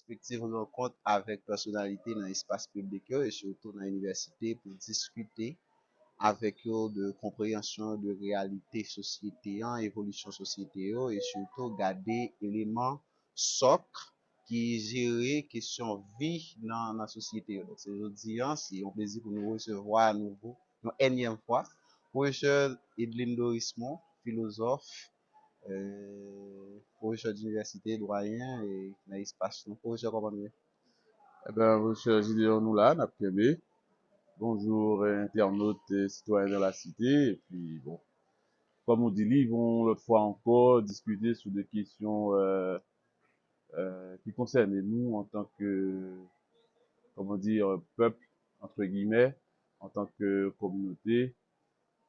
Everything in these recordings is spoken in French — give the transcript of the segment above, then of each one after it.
respektive rencontre avec personnalité dans l'espace public yo, et surtout dans l'université pour discuter avec eux de compréhension de réalité société, évolution société yo, et surtout garder éléments socle qui gère question vie dans la société yo. Donc, c'est aujourd'hui, c'est un plaisir pour nous recevoir à nouveau, une énième fois, professeur Edlin Dorismont, philosophe, professeur d'université, doyen, et dans l'espace. Professeur, comment nous? Eh ben, monsieur Gideon nous là, n'a pas aimé. Bonjour, internautes et citoyens de la cité. Et puis, bon, comme on dit, ils vont l'autre fois encore discuter sur des questions qui concernent nous en tant que, comment dire, peuple, entre guillemets, en tant que communauté,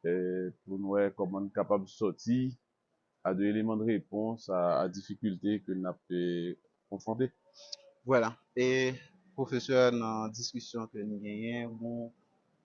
pour nous voir comment on est capable de sortir à des éléments de réponse à difficultés que nous avons confrontés. Voilà. Et professeur, dans la discussion que nous gagnons,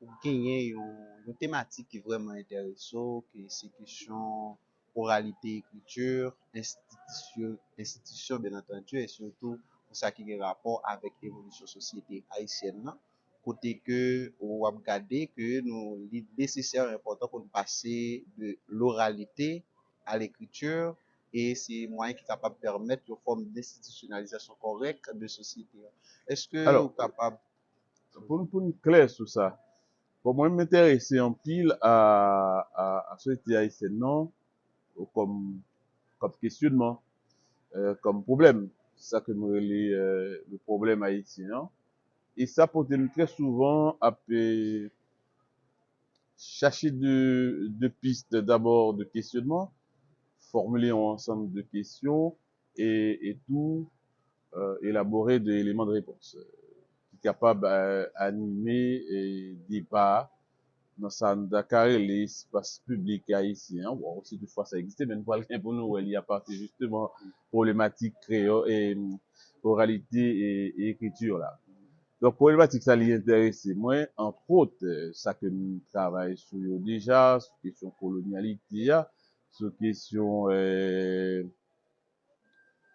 nous gagnons une thématique qui est vraiment intéressante, qui c'est question oralité, écriture, institution, bien entendu, et surtout pour ça qui a rapport avec l'évolution société haïtienne. Là. Côté que, on va regarder que nous, il est nécessaire, important pour nous passer de l'oralité à l'écriture, et c'est moyen qui est capable de permettre une forme d'institutionnalisation correcte de société. Est-ce que vous Alors, êtes capable? pour nous clair sur ça, pour moi, m'intéresser en pile à ce société haïtienne, non, comme questionnement, comme problème. C'est ça que nous relais le problème haïtien. Et ça, pour nous très souvent, à chercher de pistes d'abord de questionnement, formuler un ensemble de questions et tout élaborer des éléments de réponse qui est capable d'animer et débat dans sa Dakar l'espace public haïtien. Bon, aussi toutefois ça existait, mais nous parlons pour nous, il y a partie justement problématique créole et oralité et écriture là. Donc problématique ça l'y intéresse moi, entre autres, ça que nous travaillons sur déjà, sur question colonialité, sur question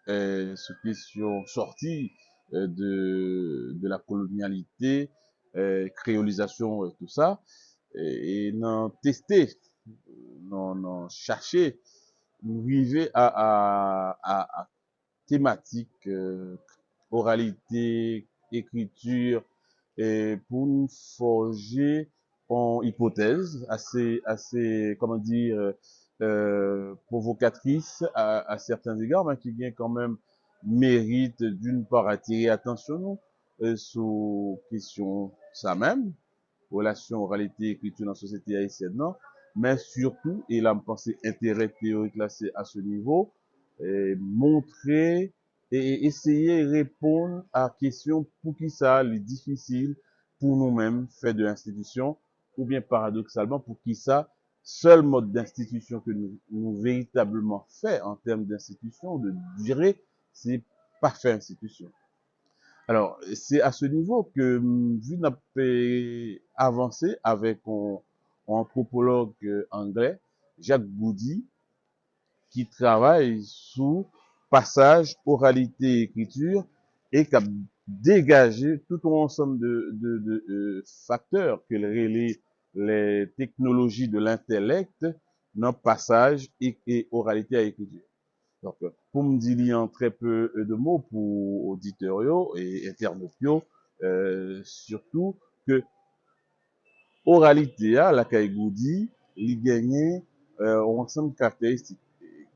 sur question sortie de la colonialité, créolisation, tout ça, et non tester, non chercher, nous arriver à thématique, oralité, écriture, et pour nous forger en hypothèse comment dire, provocatrice à certains égards, mais qui vient quand même mérite d'une part attirer attention nous sur question ça même, relation oralité écriture dans la société haïtienne, non, mais surtout, et là, je pense intérêt théorique là, c'est à ce niveau, montrer et essayer de répondre à questions pour qui ça est difficile pour nous-mêmes faire de l'institution, ou bien paradoxalement pour qui ça seul mode d'institution que nous véritablement fait en termes d'institution, de durée, c'est pas faire institution. Alors, c'est à ce niveau que, vu qu'on a avancé avec un anthropologue anglais, Jacques Boudy, qui travaille sous passage, oralité, écriture, et qui a dégagé tout un ensemble de facteurs que les technologies de l'intellect dans passage et oralité à écriture. Donc, pour me dire en très peu de mots pour auditeurs et internautes, surtout que oralité, la Kaïgoudi, il gagne ensemble de caractéristiques.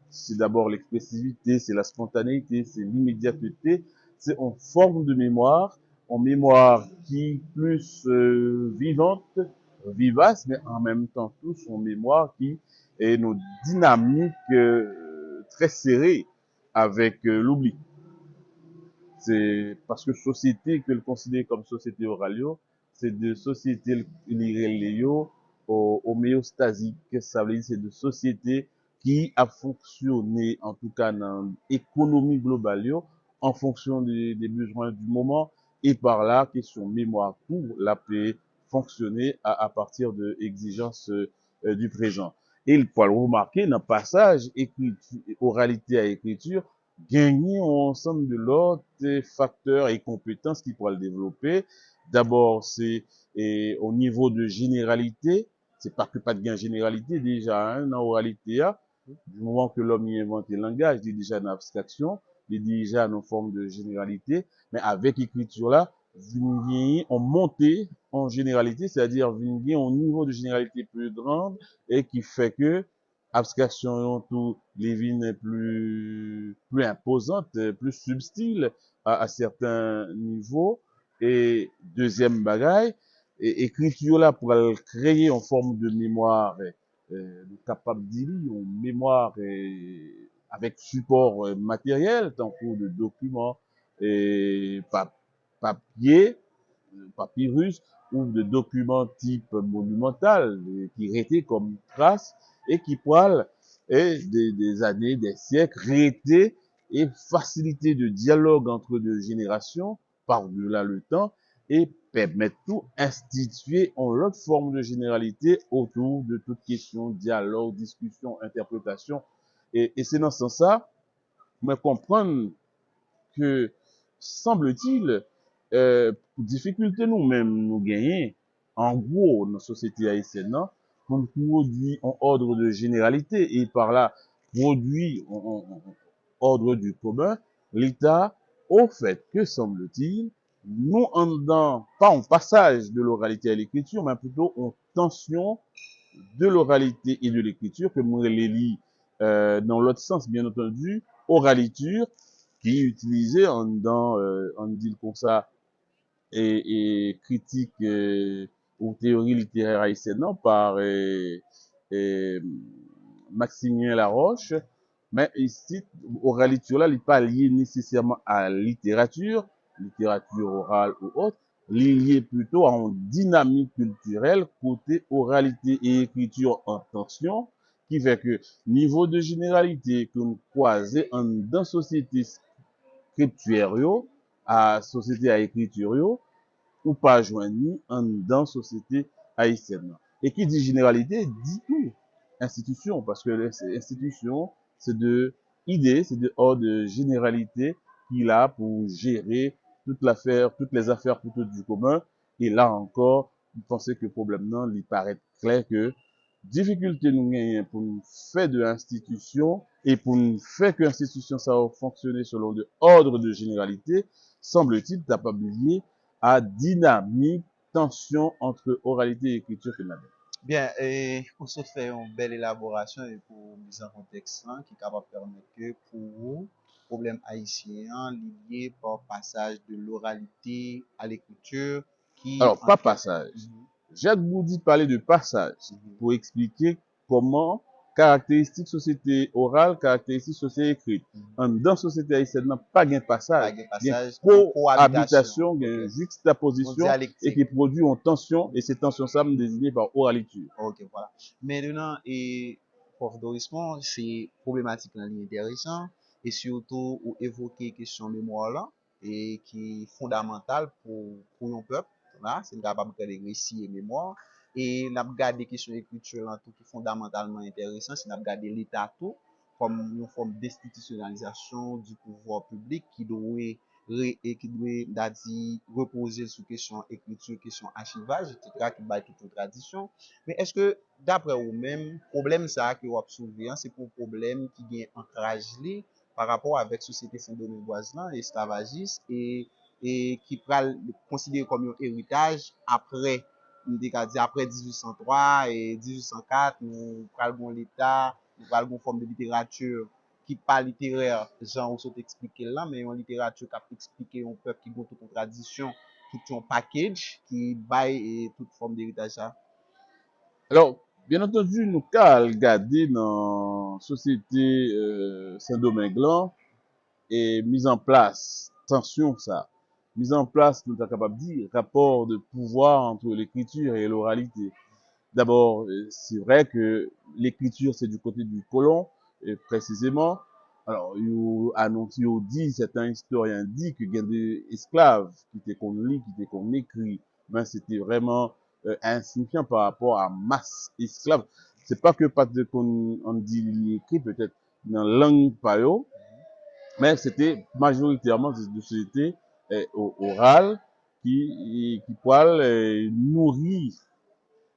C'est d'abord l'expressivité, c'est la spontanéité, c'est l'immédiateté, c'est en forme de mémoire, en mémoire qui est plus vivante, vivace, mais en même temps tous en mémoire qui est nos dynamiques très serrées avec l'oubli. C'est parce que société que le considère comme société oralio, c'est de société l'irélio au homéostasique, ça veut dire c'est de société qui a fonctionné, en tout cas dans l'économie globale, en fonction des besoins du moment, et par là, question mémoire pour la paix, fonctionner à partir de exigences du présent. Et il faut le remarquer, dans le passage oralité à écriture, gagner ensemble de l'autre facteurs et compétences qui pourraient le développer. D'abord, c'est au niveau de généralité, c'est pas que pas de gain généralité déjà, hein, dans oralité, du moment que l'homme y invente le langage, il est déjà une abstraction, il est déjà une forme de généralité, mais avec l'écriture là, on monté en généralité, c'est-à-dire au niveau de généralité plus grande et qui fait que abstraction tout les vignes plus imposantes, plus subtiles à certains niveaux. Et deuxième bagaille, écriture là pour créer en forme de mémoire, capable de dire une mémoire avec support matériel, tant que de documents et papier, papyrus ou de documents type monumental qui restaient comme traces et qui pourraient des années, des siècles rester et faciliter le dialogue entre deux générations par-delà le temps et permettre tout instituer en l'autre forme de généralité autour de toute question, dialogue, discussion, interprétation. Et c'est dans ce sens-là, mais comprendre que, semble-t-il, difficulté nous-mêmes nous gagner, en gros, dans la société haïtienne, non, qu'on produit en ordre de généralité et par là, produit en ordre du commun, l'État, au fait que, semble-t-il, nous en dedans, pas en passage de l'oralité à l'écriture, mais plutôt en tension de l'oralité et de l'écriture, que moi les lis dans l'autre sens, bien entendu, oraliture, qui est utilisé en dit comme ça, et critique ou théorie littéraire haïtienne non, par Maximilien Laroche, mais ici, oraliture là, il n'est pas lié nécessairement à littérature orale ou autre, lié plutôt à une dynamique culturelle côté oralité et écriture en tension, qui fait que niveau de généralité que nous croisons dans société scriptuaire à société à écriture ou pas joindre en dans société haïtienne. Et qui dit généralité dit tout institution, parce que l'institution c'est de idées, c'est de hors de généralité qu'il a pour gérer toutes les affaires pour tout du commun. Et là encore, vous pensez que le problème non, il paraît clair que difficulté nous gagnons pour nous faire de l'institution et pour nous faire que l'institution ça va fonctionner selon de ordre de généralité, semble-t-il, t'as pas oublié à dynamique, tension entre oralité et écriture que nous avons. Bien, on se fait une belle élaboration et pour mise en contexte hein, qui est capable de permettre que pour vous, problème haïtien lié par passage de l'oralité à l'écriture qui Alors, en pas fait. passage. Mhm, Jacques Boudi parlait de passage mhm. pour expliquer comment caractéristiques société orale, caractéristiques société écrite. Mhm. En dans société haïtienne, n'a pas de Pas passage. de Il y a passage en cohabitation. cohabitation, il y a Ok. une En juxtaposition et dialectique. qui produit en tension et ces tensions ça me désigné par oraliture. Ok, voilà. Maintenant, et prof Dorismond, c'est problématique là, intéressant et surtout ou évoquer question mémoire là et qui est fondamentale pour un peuple là, c'est capable de faire des récits et mémoire et n'a regardé question écriture là tout qui est fondamentalement intéressant, c'est n'a regardé l'état tout comme une forme d'institutionnalisation du pouvoir public qui doit et qui doit d'adi reposer sur question écriture, question archivage, etc., qui bat toute tradition. Mais est-ce que, d'après vous-même, problème ça que vous avez soulevé, c'est pour problème qui vient ancrage li par rapport avec société fondamentoise là, esclavagiste et qui pral considéré comme un héritage après, après 1803 et 1804, nous pral gon l'État, nous pral gon forme de littérature qui pas littéraire, genre ou saute expliquer là, mais en littérature qui a expliqué un peuple qui a toute tradition, tout un package qui baille et toute forme d'héritage ça. Alors, bien entendu, nous avons regardé dans la société Saint-Domingue et mise en place, tension ça, mise en place, nous sommes capables de dire, rapport de pouvoir entre l'écriture et l'oralité. D'abord, c'est vrai que l'écriture, c'est du côté du colon, précisément. Alors, il annonce, il dit, certains historiens disent que il y a des esclaves qui étaient qu'on lit, qui étaient qu'on écrit. Mais c'était vraiment insignifiant par rapport à masse esclave. C'est pas que parce qu'on on dit écrit, peut-être dans la langue payo, mais c'était majoritairement de sociétés orales qui poil nourrir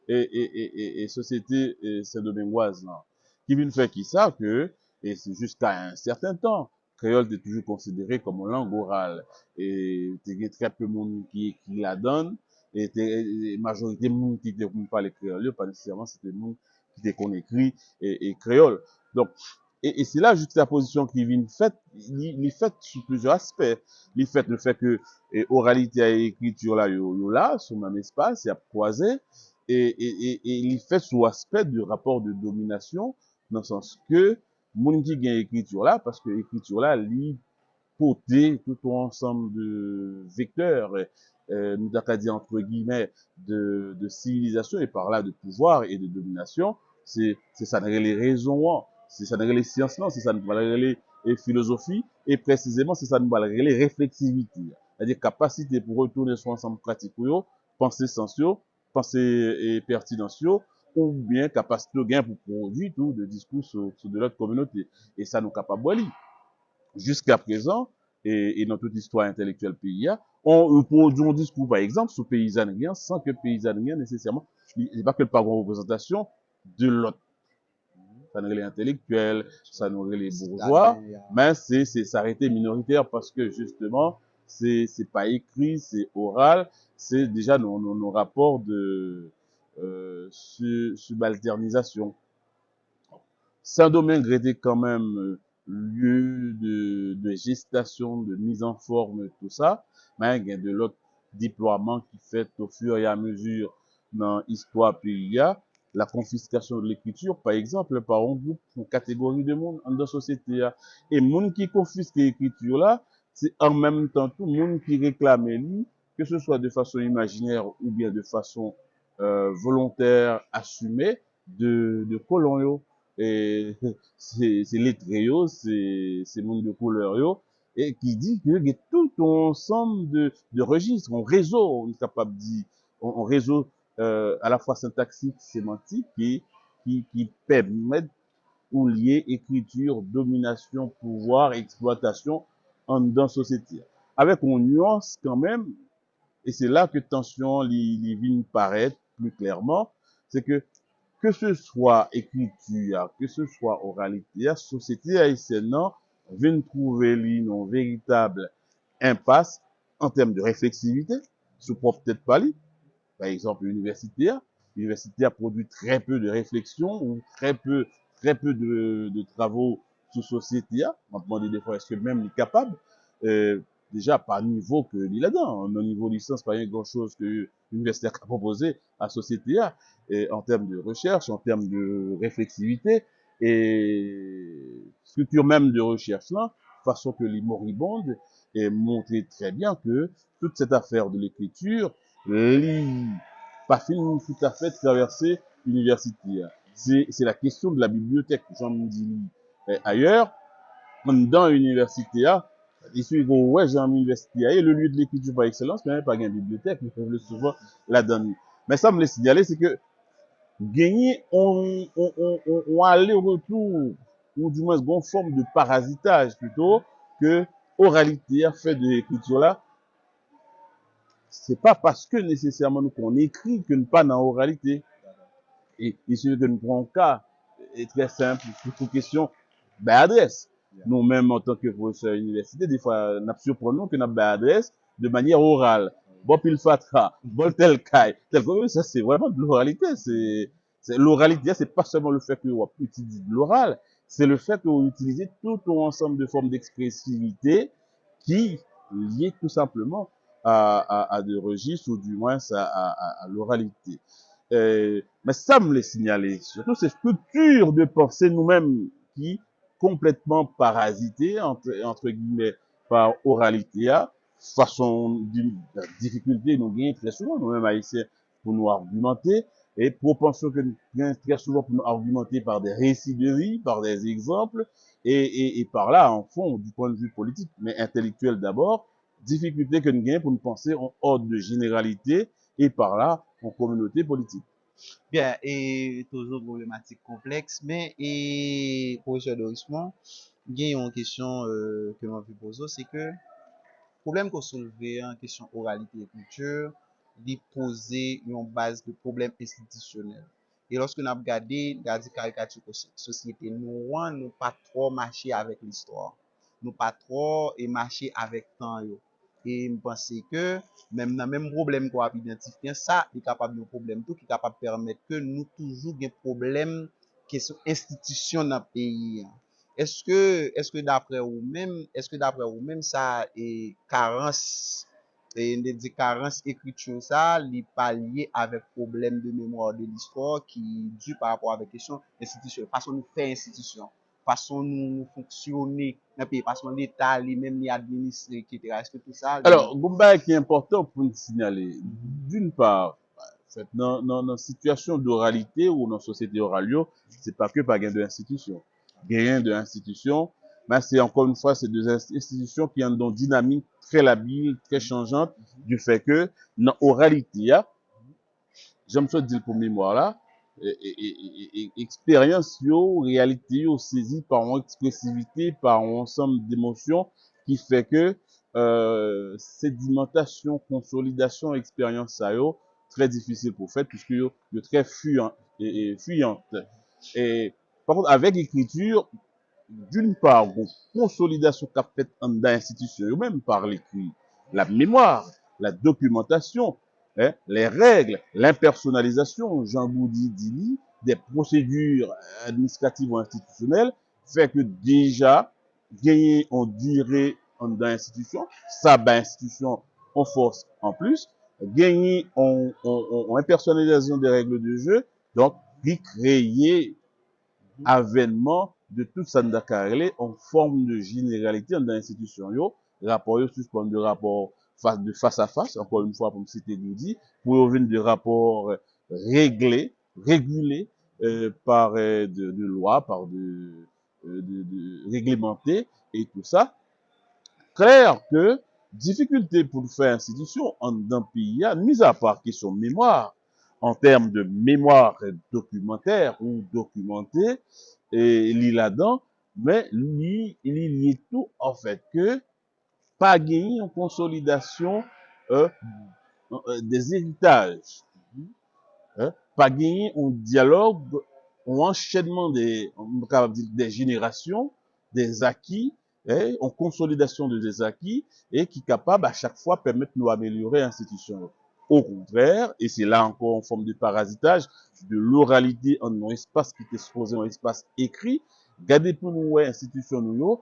et société saint-domingoise là, qui vient faire qui ça que, et c'est jusqu'à un certain temps, créole est toujours considéré comme une langue orale, et il y a très peu de monde qui la donne, et majorité de monde qui ne parle créole, pas nécessairement c'était le monde qui qu'on écrit et créole. Donc, et c'est là juxtaposition qui vient faite, il est faite sur plusieurs aspects. Il fait le fait que oralité et écriture là, là, sur le même espace, il y a croisé, et il fait sous aspect du rapport de domination, dans le sens que, moun qui gagne écriture là, parce que écriture là, li porter tout un ensemble de vecteurs, nous avons dit entre guillemets, de civilisation, et par là de pouvoir et de domination, c'est ça les raisons, c'est ça les sciences, c'est ça les philosophies, et précisément c'est ça les réflexivité, c'est-à-dire capacité pour retourner sur ensemble pratique, penser sensio, penser et pertinentio, ou bien capacité de gain pour produire tout de discours sur de l'autre communauté. Et ça nous capable de jusqu'à présent, et dans toute histoire intellectuelle pays, on produit un discours, par exemple, sur paysannerie, sans que paysannerie, nécessairement, c'est pas que pas une représentation de l'autre. Ça nous les intellectuels, ça nous les bourgeois, mais c'est s'arrêter minoritaire parce que, justement, c'est pas écrit, c'est oral, c'est déjà nos rapports de subalternisation. Saint-Domingue était quand même lieu de gestation, de mise en forme, tout ça, mais il y a de l'autre déploiement qui fait au fur et à mesure dans l'histoire pays, la confiscation de l'écriture, par exemple, par un groupe, une catégorie de monde dans la société. Et monde qui confisque l'écriture là, c'est en même temps tout le monde qui réclame lui, que ce soit de façon imaginaire ou bien de façon volontaire, assumée, de colons et c'est lettré yo, c'est monde de couleur yo, et qui dit que y a tout un ensemble de registres, un réseau, on est capable de dire, un réseau à la fois syntaxique, sémantique, qui permettent ou lier écriture, domination, pouvoir, exploitation en dans société. Avec une nuance quand même, et c'est là que tension les vignes paraît plus clairement, c'est que ce soit écriture, que ce soit oralité, la société haïtienne vient trouver une véritable impasse en termes de réflexivité, sous propre tête pas lui. Par exemple, l'université a produit très peu de réflexion ou très peu de travaux sur société. On m'a demandé des fois, est-ce que même il est capable, déjà par niveau que il a dedans, au niveau licence, pas grand chose que l'université a proposé à société en termes de recherche, en termes de réflexivité et structure même de recherche là, façon que les moribondes et montrer très bien que toute cette affaire de l'écriture, pas fini tout à fait traverser l'université. C'est la question de la bibliothèque, j'en dis ailleurs, dans l'université, il suit que ouais, j'ai une université, et le lieu de l'écriture par excellence, mais pas une bibliothèque, mais le souvent la donne. Mais ça me le signaler, c'est que gagner on aller-retour, ou du moins une forme de parasitage plutôt, que oralité a fait de l'écriture là, c'est pas parce que nécessairement nous qu'on écrit que nous pas dans oralité. Et ici que nous prenons un cas est très simple, pour question ben adresse. Nous-mêmes en tant que professeur université, des fois nous surprenons que nous avons adresse de manière orale. Bon pile fatra, bon tel kai, tel que ça c'est vraiment de l'oralité. C'est l'oralité, c'est pas seulement le fait que on utilise l'oral, c'est le fait qu'on utilise tout un ensemble de formes d'expressivité qui liées tout simplement à des registres ou du moins à l'oralité. Mais ça me les signaler, surtout ces structures de pensée nous-mêmes qui complètement parasitées entre guillemets par oralité, façon d'une difficulté nous gagnons très souvent nous-mêmes haïtiens pour nous argumenter et propension que nous gagnons très souvent pour nous argumenter par des récits de vie, par des exemples et par là en fond du point de vue politique mais intellectuel d'abord, difficulté que nous gagnons pour nous penser en ordre de généralité et par là en communauté politique. Bien, et toujours problématique complexe, mais, et, professeur Dorismond, gen yon question que m'a vu poser, c'est que problème qu'on soulevé en question oralité et culture, il poser une base de problème institutionnel. Et lorsque nous avons regardé caricature société, nous pas trop marché avec l'histoire. Nous pas trop et marché avec temps yo. Et je pense que même dans même problème qu'on a identifié, ça est capable de problème tout qui est capable de permettre que nous toujours des problèmes question institution dans le pays. Est-ce que d'après vous même ça est carence et ne dit carence écriture ça li pas lié avec problème de mémoire de l'histoire qui dû par rapport avec question institution façon nous faire institution façon nous fonctionner dans pays façon l'état lui-même li administrer etc. Est-ce que tout ça Alors, Goumba qui est important pour nous signaler, Mhm. d'une part, dans la situation d'oralité ou dans la société orale, c'est pas que pas gain de l'institution. Gain de l'institution, mais c'est encore une fois, c'est deux institutions qui ont une dynamique très labile, très changeante, du fait que, dans l'oralité, j'aime ça dire pour mémoire là, expérience yo, réalité yo, saisie par une expressivité, par un ensemble d'émotions qui fait que sédimentation, consolidation, expérience ça yo, très difficile pour faire puisque yo très fuyant et fuyante. Et par contre avec l'écriture, d'une part, une consolidation qu'a fait dans l'institution, ou même par l'écrit, la mémoire, la documentation, les règles, l'impersonnalisation, Jean Boudi dit, des procédures administratives ou institutionnelles, fait que déjà, gagner en durée dans l'institution, ça, ben, institution en force en plus, gagner en impersonnalisation des règles de jeu, donc, créer avènement de tout ça n'a en forme de généralité dans l'institution yo, rapport yo suspend de rapport de face à face, encore une fois, comme c'était dit, pour revenir de rapports réglés, régulés par de loi, par réglementés et tout ça. Clair que difficulté pour faire institution en d'un pays, mis à part question mémoire, en termes de mémoire documentaire ou documentée, et li là-dedans, mais il y est tout en fait que pas gagner en consolidation euh, des héritages, pas gagner un dialogue, un enchaînement des générations, des acquis, en consolidation de des acquis, et qui est capable à chaque fois permettre de nous améliorer l'institution. Au contraire, et c'est là encore en forme de parasitage, de l'oralité en un espace qui est exposé en espace écrit, regardez pour nous, institution nous,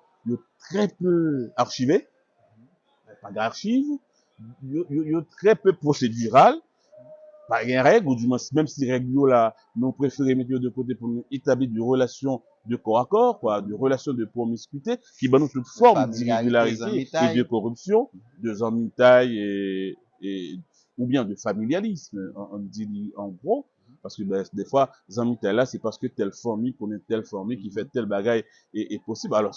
très peu archivé, pas d'archives, très peu procédural, pas une règle, ou du moins, même si règle là, nous préférons mettre de côté pour nous établir des relations de corps à corps, quoi, des relations de promiscuité, qui va nous toute forme d'irrégularité et de corruption, de zamitaille ou bien de familialisme, on dit en gros, parce que ben, des fois, zamitaille là, c'est parce que telle famille connaît telle famille qui fait tel bagaille est possible, alors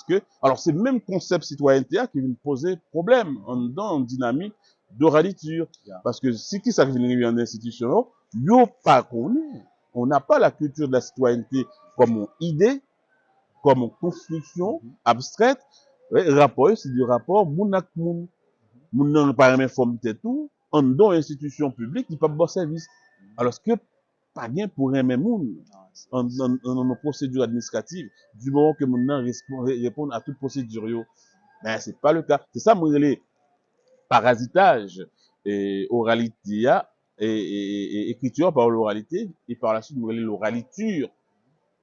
c'est le même concept citoyenneté qui vient poser problème en dynamique d'oraliture. Parce que si qui ça vient en institution, yo pas connaît. On n'a pas la culture de la citoyenneté comme une idée, comme une construction abstraite. Rapport, c'est du rapport moun ak moun. Moun nan pas remen forme tout, en don institution publique, il pas bon service. Alors que pas bien pour remen moun en procédure administrative, du moment que moun nan répond à toute procédure yo. Ben, c'est pas le cas. C'est ça, mon parasitage et oralité et écriture par l'oralité et par la suite nous l'oraliture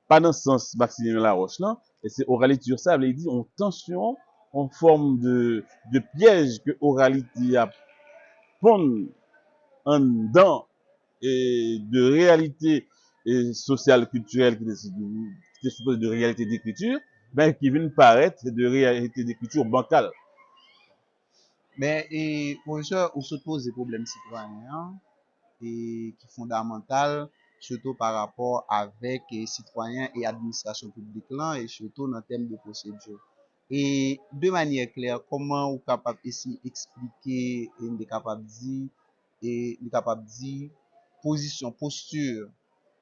pas dans le sens Maximilien Laroche là et c'est oraliture ça veut dire en tension en forme de piège que oralité a pond en dedans et de réalité et sociale culturelle qui est supposée de réalité d'écriture ben qui vient paraître de réalité d'écriture bancale. Mais professeur, on se pose des problèmes citoyens et qui fondamental surtout par rapport avec les citoyens et administration publique là et surtout dans le thème de procédure. Et de manière claire, comment vous capable essayer expliquer et de capable dire position, posture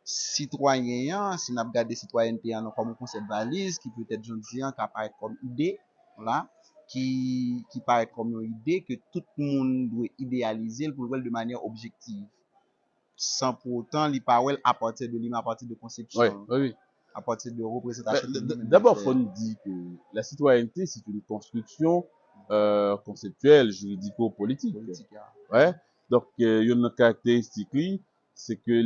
citoyen, si nous regardons citoyenneté comme un concept valise, qui peut être, je dis, qui apparaît comme idée, voilà, qui paraît comme une idée que tout le monde doit idéaliser pour le voir de manière objective, sans pour autant les paroles à partir de lui, à partir de Oui, conception, oui, oui. à partir de représentation de lui-même. D'abord, faut nous dire que la citoyenneté, c'est une construction conceptuelle, juridico-politique. Politique, hein. Ouais. Donc, il y a une caractéristique, c'est que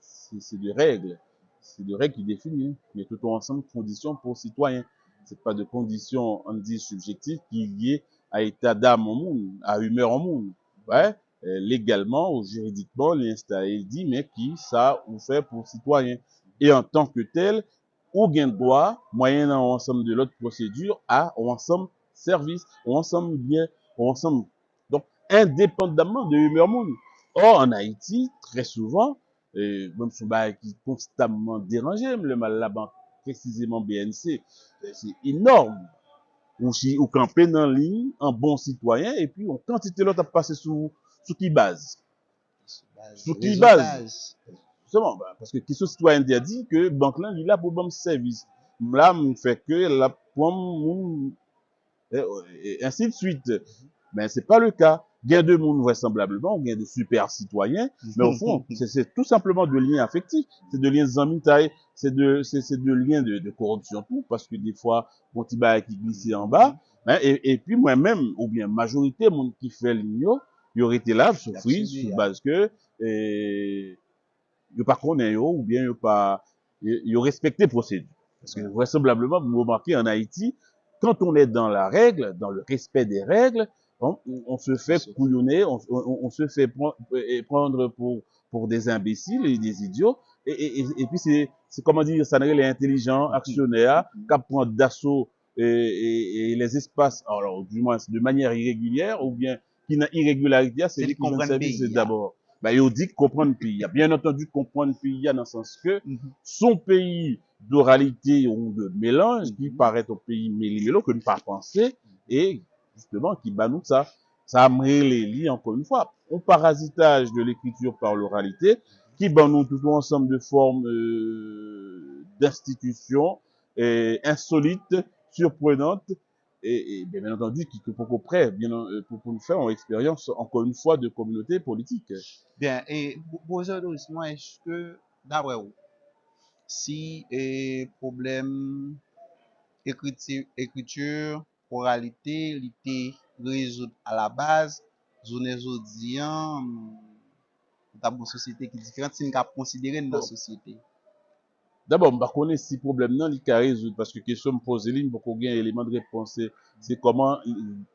c'est des règles. C'est des règles qui définissent. Il y a tout un ensemble de conditions pour citoyens. C'est pas de conditions, on dit, subjectives qui est liées à état d'âme au monde, à humeur au monde. Ouais. Légalement ou juridiquement, l'installé dit, mais qui ça ou fait pour citoyen. Et en tant que tel, ou gain droit, moyen un ensemble de l'autre procédure, à un ensemble service, un ensemble bien, un ensemble. Donc, indépendamment de l'humeur monde. Or, en Haïti, très souvent, même si on qui est constamment dérangé, le mal là-bas, précisément BNC, c'est énorme. Ou camper dans ligne, un bon citoyen, et puis on quantité l'autre à passer sous qui base. Sous qui base. Justement, parce que question citoyen a dit que banque là, il est là pour bon service. Là, on fait que la pomme, et ainsi de suite. Mais c'est pas le cas. Gain de monde vraisemblablement, gain de super citoyens, mais au fond, c'est tout simplement de liens affectifs, c'est de liens amicaux, c'est de liens de corruption tout, parce que des fois, mon petit bail qui glisse en bas, hein, et puis moi-même, ou bien majorité, monde qui fait l'igno, il aurait été là, souffrir, sous base que, yo pas connaît yo, ou bien yo pas, yo respecté procédure. Parce que vraisemblablement, vous remarquez en Haïti, quand on est dans la règle, dans le respect des règles, on se fait couillonner, on se fait prendre pour des imbéciles et des idiots. Et puis c'est comment dire, ça n'est les intelligents, actionnaires, qui prennent d'assaut et les espaces, alors du moins de manière irrégulière, ou bien qui n'a irrégularité, c'est les qui vont service d'abord. Ben, il dit comprendre le pays. Bien entendu, comprendre le pays dans le sens que son pays d'oralité ou de mélange qui paraît au pays méli-mélo que ne pas penser et justement qui bat nous ça. Ça a les liens encore une fois. Un parasitage de l'écriture par l'oralité qui bat nous tout ensemble de formes d'institutions insolites, surprenantes et bien entendu qui pour près pour nous faire une expérience encore une fois de communauté politique. Bien, et aujourd'hui, moi, est-ce que, d'après vous, si problème écriture, oralité, l'été résoudre à la base, zone aujourd'hui, dans une société qui est différente, si nous avons considéré dans la société. D'abord, je ne connais pas si problème non, il peut résoudre parce que question me pose ligne pour qu'on ait un élément de réponse. C'est comment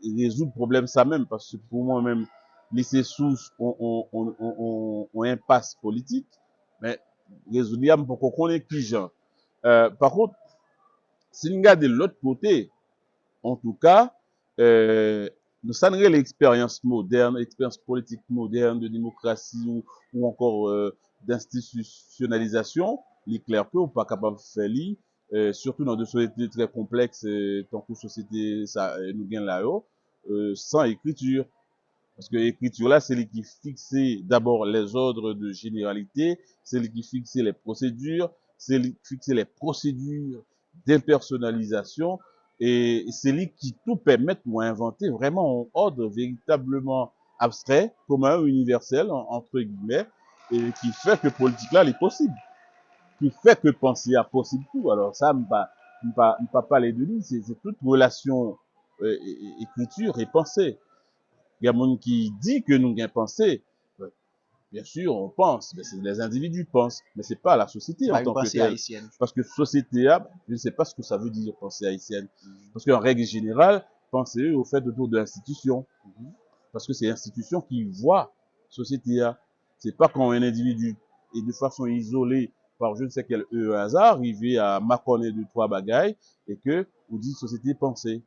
résoudre le problème ça même parce que pour moi-même, lycée source, on impasse politique, mais résoudre pour qu'on connaisse qui genre. Par contre, si nous regardons de l'autre côté, en tout cas, nous savons l'expérience moderne, l'expérience politique moderne de démocratie ou encore d'institutionnalisation, il est clair que on pas capable de faire li, surtout dans des sociétés très complexes, tant que société ça nous gagne là-haut, sans écriture. Parce que l'écriture là, c'est lui qui fixe d'abord les ordres de généralité, c'est lui qui fixe les procédures, c'est lui qui fixe les procédures d'impersonnalisation, et c'est lui qui tout permet ou inventer vraiment un ordre véritablement abstrait, commun, universel, entre guillemets, et qui fait que politique là est possible, qui fait que penser à possible tout. Alors ça, pas parler de lui, c'est toute relation écriture et pensée. Il y a monde qui dit que nous avons pensé. Bien sûr, on pense, mais les individus pensent, mais c'est pas la société en tant que telle. Parce que société, je ne sais pas ce que ça veut dire pensée haïtienne. Parce qu'en règle générale, penser au fait autour de l'institution. Parce que c'est l'institution qui voit société. C'est pas quand un individu est de façon isolée par je ne sais quel hasard arrivé à m'accorder de trois bagailles et que vous dites société pensée.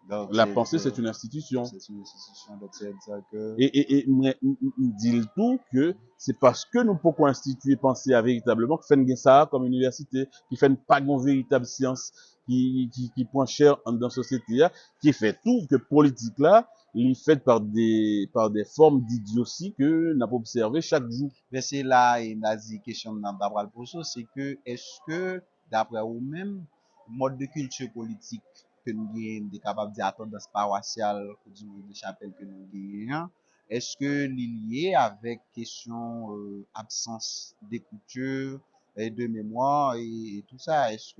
Donc, la pensée, c'est une institution. C'est une institution, donc c'est que... Et dit le tout que c'est parce que nous pouvons instituer pensée véritablement que fait ça comme université, qui fait pas une véritable science, qui prend cher dans la société, qui fait tout que politique là, li fait par des formes d'idiotie que n'a pas observé chaque jour. Mais c'est là, et a dit question dans Babral Poso, c'est que, est-ce que, d'après vous-même, mode de culture politique que nous gagnons, capable de dire à tendance paroissiale, ou du moins de chapelle que nous gagnons, est-ce que lié avec question absence d'écriture et de mémoire et tout ça, est-ce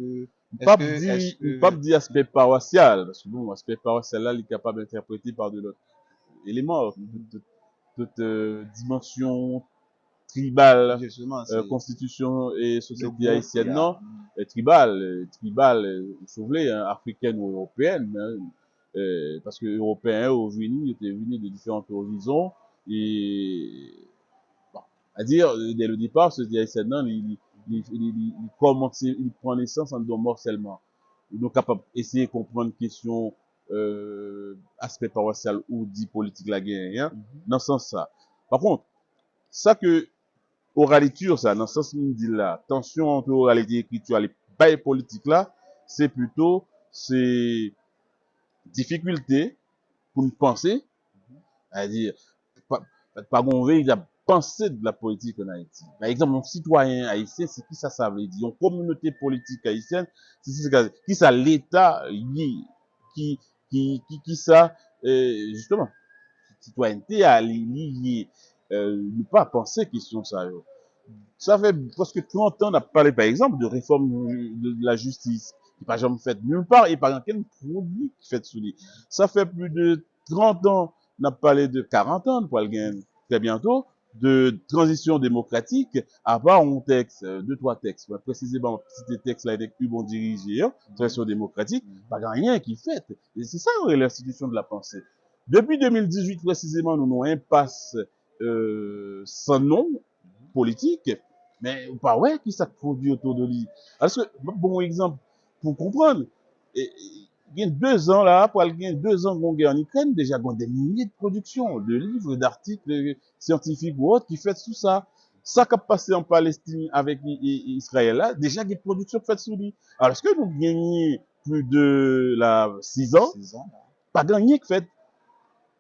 Pas que, dit aspect paroissial, parce que bon, aspect paroissial là, il est capable d'interpréter par de l'autre élément, toute dimension tribal, justement, c'est constitution et le société groupe, il y haïtienne, a, non, tribal, si vous voulez, hein, africaine ou européenne, hein, parce que européens au Unis étaient venus de différents horizons, et, bon, à dire, dès le départ, société haïtienne, non, il prend naissance en don morcellement. Nous capables d'essayer de comprendre question, aspect paroissial ou dit politique la guerre, hein, dans ce sens ça. Par contre, ça que oraliture, ça, dans ce sens nous dit là, tension entre oralité et écriture et bail politique là, c'est plutôt ces difficultés pour nous penser, c'est-à-dire, pas qu'on véritable pensée de la politique en Haïti. Par exemple, un citoyen haïtien, c'est qui ça veut dire? Une communauté politique haïtienne, c'est qui ça l'État, qui ça, justement, citoyenneté à lié, ne pas penser question ça. Ça fait presque 30 ans, on a parlé, par exemple, de réforme de la justice, qui n'a jamais fait nulle part, et par quel produit qui fait sous lui. Ça fait plus de 30 ans, on a parlé de 40 ans, pour le très bientôt, de transition démocratique, à part un texte, deux, trois textes, précisément, petit texte là, avec bon dirigé, transition démocratique, pas rien qui fait. Et c'est ça, l'institution de la pensée. Depuis 2018, précisément, nous avons un impasse, sans nom, politique, mais pas ouais qui ça produit autour de lui. Parce que, bon exemple, pour comprendre, il y a 2 ans là, pour il y a 2 ans qu'on guerre en Ukraine, déjà il y a des milliers de productions, de livres, d'articles scientifiques ou autres qui fait tout ça. Ça qui a passé en Palestine avec Israël là, déjà il y a des productions faites sous lui. Alors est-ce que nous gagnons plus de 6 ans, 6 ans, pas gagné que fait.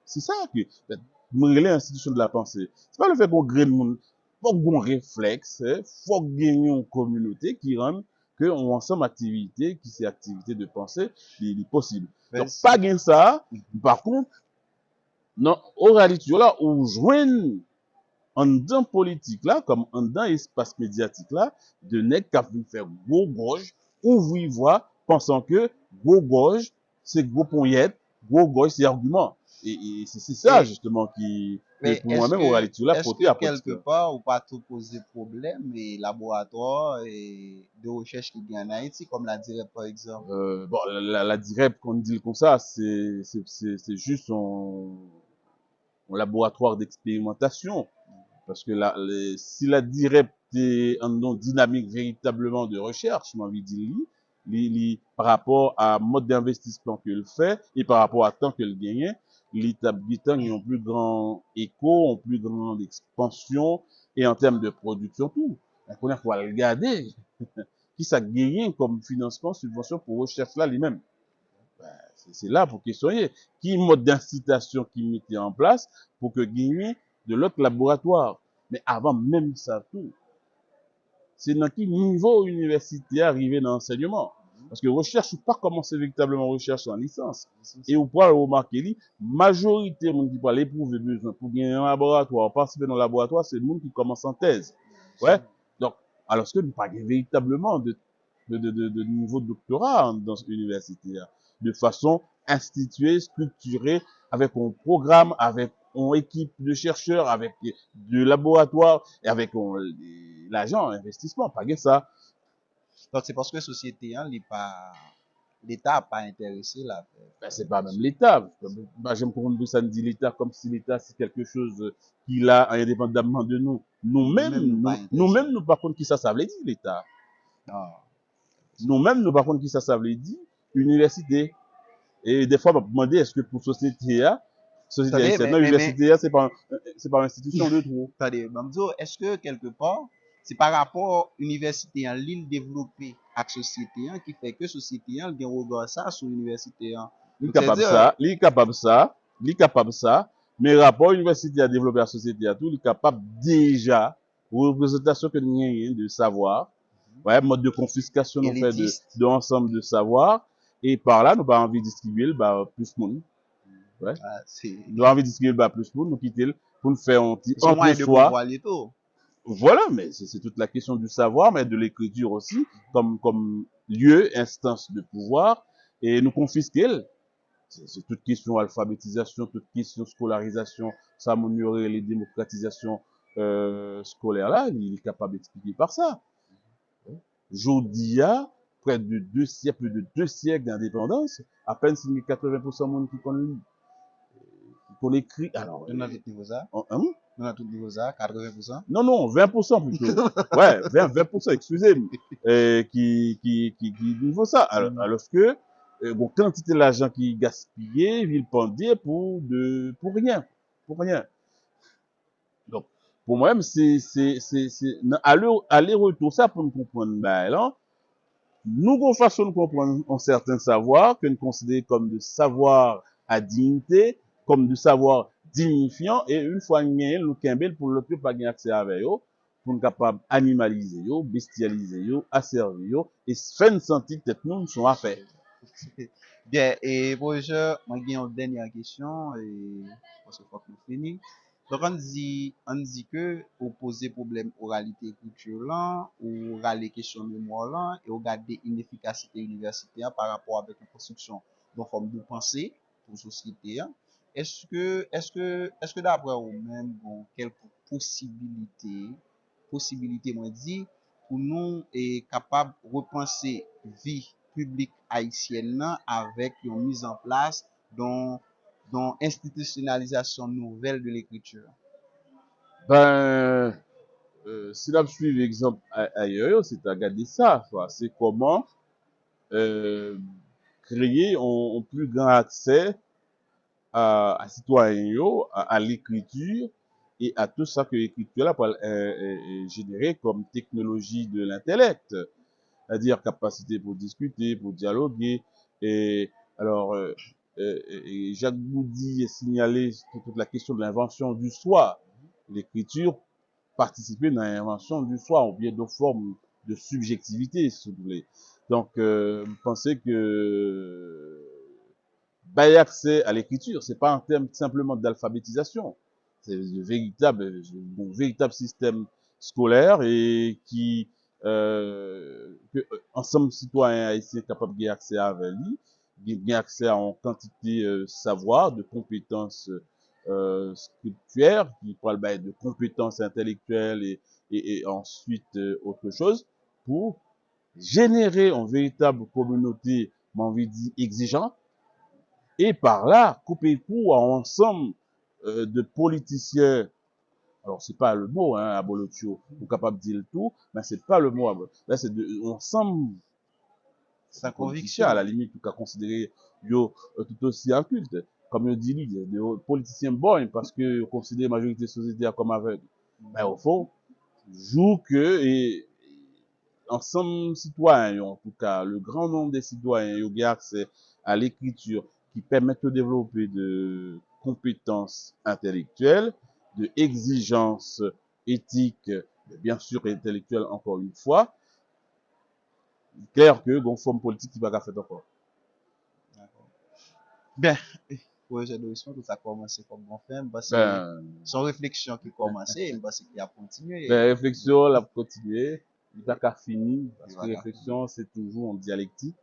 C'est ça que l'institution de la pensée. C'est pas le fait qu'on gré le monde. Faut qu'on réflexe, faut gagner une communauté qui rend que on ensemble activité, qui c'est activité de pensée, il est possible. Donc, pas gagner ça. Par contre, non, oralité, là, on joigne en dedans politique là, comme en dedans espace médiatique là, de nèg qui a voulu faire gros gorge, ouvrir voix, pensant que gros gorge, c'est gros poignette, gros gorge, c'est argument. Et c'est ça, justement, qui, mais pour moi-même, oralité là, est-ce côté que à quelque politique. part, ou pas tout poser problème et laboratoire et de recherche qui gagne en Haïti, comme la dirait par exemple? Bon, la direct, qu'on dit comme ça, c'est juste un laboratoire d'expérimentation. Parce que si la direct est une dynamique véritablement de recherche, j'ai envie de dire, par rapport à mode d'investissement qu'elle fait et par rapport à temps qu'elle gagne, l'État a un plus grand écho, une plus grande expansion et en termes de production, tout. Donc, on a faut regarder qui ça gagne comme financement, subvention pour recherche là lui-même. C'est là pour questionner. Qui mode d'incitation qui mettait en place pour que gagner de l'autre laboratoire. Mais avant même ça tout, c'est dans quel niveau universitaire arriver dans l'enseignement. Parce que recherche ou pas commencer véritablement recherche en licence. Et ou pas remarquer, majorité de monde qui parle éprouver besoin pour gagner un laboratoire, participer dans le laboratoire, c'est le monde qui commence en thèse. Ouais. Donc, alors que nous pas véritablement de niveau de doctorat dans cette université, de façon instituée, structurée, avec un programme, avec une équipe de chercheurs, avec de laboratoires, et avec l'argent, investissement, pas que ça. Donc c'est parce que la société, hein, l'État n'a pas intéressé là. Ben, c'est pas même l'État. Ben, j'aime comprendre que ça nous dit l'État comme si l'État c'est quelque chose qui a indépendamment de nous. Nous-mêmes, nous par contre qui ça veut dire l'État. Nous-mêmes, nous par contre qui ça veut dire université. Et des fois, on va demander est-ce que pour société haïtienne, université c'est pas institution de trop. Attendez, est-ce que quelque part, c'est par rapport à l'université en l'île développée avec société qui fait que société a un regard ça sur l'université. Il est capable ça, il est capable de ça, mais rapport université à développer la société à tout, il est capable déjà, représentation que nous avons de savoir, ouais, mode de confiscation nous fait Élitiste. de ensemble de savoir, et par là, nous pas envie de distribuer, bah, plus monde, ouais. Ah, c'est Nous avons envie de distribuer, bah, plus monde, nous quitter, pour nous faire un petit son entre moyen de soi. pouvoir l'étau. Voilà, mais c'est toute la question du savoir, mais de l'écriture aussi, comme lieu, instance de pouvoir, et nous confisquer. C'est toute question alphabétisation, toute question scolarisation, ça améliorer les démocratisations scolaires là, il est capable d'expliquer par ça. Jodia, près de 2 siècles, plus de 2 siècles d'indépendance, à peine si 80% de monde qui connaît écrit. Alors, Nous avons tout niveau ça. hein? Nous avons tout niveau ça, 80%. Non, non, 20% plutôt. Ouais, 20%, excusez-moi. Qui niveau ça. Alors que, bon, quantité d'argent qui gaspillé, il pendait pour rien. Pour rien. Donc, pour moi-même, aller-retour, ça pour nous comprendre, ben, là, nous, qu'on façon de comprendre un certain savoir, que nous considérons comme de savoir à dignité, comme de savoir dignifiant, et une fois gagné, nous kembel pour l'autre pas gagner accès avec eux, pour nous capable animaliser yo, bestialiser yo, asservir yo, et faire sentir que nous sont à faire. Bien, et professeur, moi j'ai une dernière question, et parce que faut que nous finissons. Donc on dit que vous posez problème oralité écriture là, ou les questions mémoire là, et vous gardez inefficacité universitaire par rapport avec la construction de forme de pensée pour société. Est-ce que d'après vous-même, bon, quelques possibilités, moi dit, pour nous est capable de repenser vie publique haïtienne là, avec une mise en place dans institutionnalisation nouvelle de l'écriture. Ben, si l'on suit l'exemple ailleurs, c'est à regarder ça, quoi. C'est comment euh, créer un plus grand accès à citoyen yo, à l'écriture et à tout ça que l'écriture là peut générer comme technologie de l'intellect, c'est-à-dire capacité pour discuter, pour dialoguer. Et alors, et Jacques Boudy a signalé toute la question de l'invention du soi. L'écriture participer dans l'invention du soi, ou bien de forme de subjectivité, si vous voulez. Donc, vous pensez que bailler accès à l'écriture, c'est pas en termes simplement d'alphabétisation, c'est un véritable système scolaire et que ensemble citoyens haïtiens capables de accès à lui, bien accès à une quantité savoir, de compétences scriptuaires, qui parlent de compétences intellectuelles et ensuite autre chose, pour générer une véritable communauté, j'ai envie de dire, exigeante, et par là, couper court à un ensemble de politiciens. Alors, c'est pas le mot, hein, abolotio, ou capable de dire le tout, mais c'est pas le mot. Là, c'est ensemble Sa politiciens, à la conviction. limite, tout cas considérer yo tout aussi inculte. Comme je dis, des politiciens bons, parce que considèrent la majorité de la société comme aveugle. Mais au fond, joue que, et ensemble citoyens, en tout cas, le grand nombre des citoyens, ont accès à l'écriture qui permettent de développer de compétences intellectuelles, de exigences éthiques, bien sûr intellectuelles encore une fois, clair que une forme politique qui va faire encore. Bien, projet de tout ça a commencé comme bon fait, c'est Ben, son réflexion qui a commencé, c'est qui a continué. ben réflexion, la continuer, il n'a qu'à finir, parce Il que va qu'à finir. réflexion, c'est toujours en dialectique,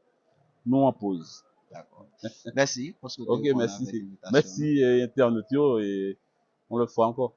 non en pause. D'accord. Merci pour ce que tu Ok, réponds avec merci. l'invitation. Merci, internautes, et on le fera encore.